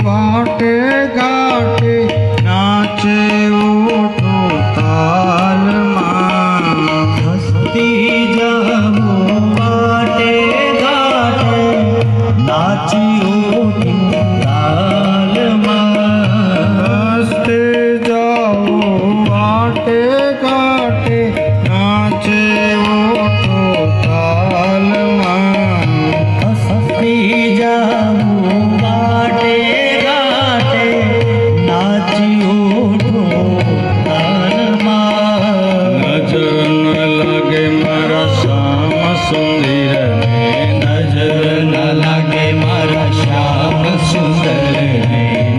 વાટે ઘાટે નાચે ઓઠો તાલમાં હસતી જાવો વાટે ઘાટે નાચી ઓઠો તાલમાં હસતે જાઓ વાટે ઘાટે નાચે ઓઠો તાલમાં હસતી જાવો વાટે ઘાટે નાચી ઓઠો તાલમાં નજર ન લાગે મારા શ્યામ સુંદરને નજર ન લાગે મારા શ્યામ સુંદરને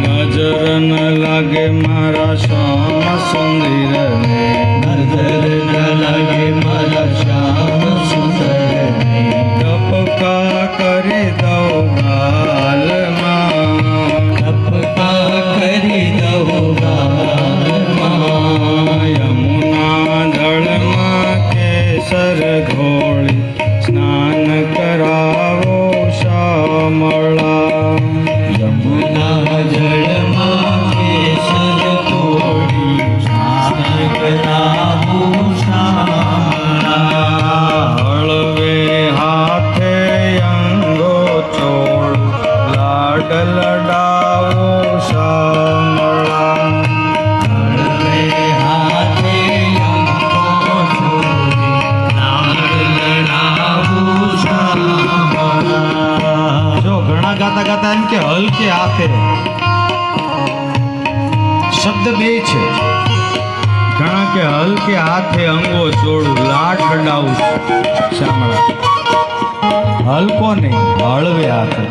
નજર ન લાગે મારા શ્યામ સુંદરને નજર ન લાગે મારા શ્યામ સુંદરને ટપકા કરી દઉં ગાલમાં ટપકા કરી દઉં ગાલમાં યમુના જળમાં કેસર ઘોળી સ્નાન કરાવો શ્યામળા યમુના જળમાં કેસર તોડી સ્નાન કરાવું શ્યામળા હળવે હાથે અંગો ચોળ લાડ લડાવો શ્યામળા હળવે હાથે અંગો છોડી લાડ લડાવું શ્યામળા જો ઘણા ગાતા ગાતા એમ કે હલકે હાથે શબ્દ બે છે ઘણા કે હલકે હાથે અંગો ચોળું લાડ લડાવું શ્યામળા હલકો નહીં હળવે હાથે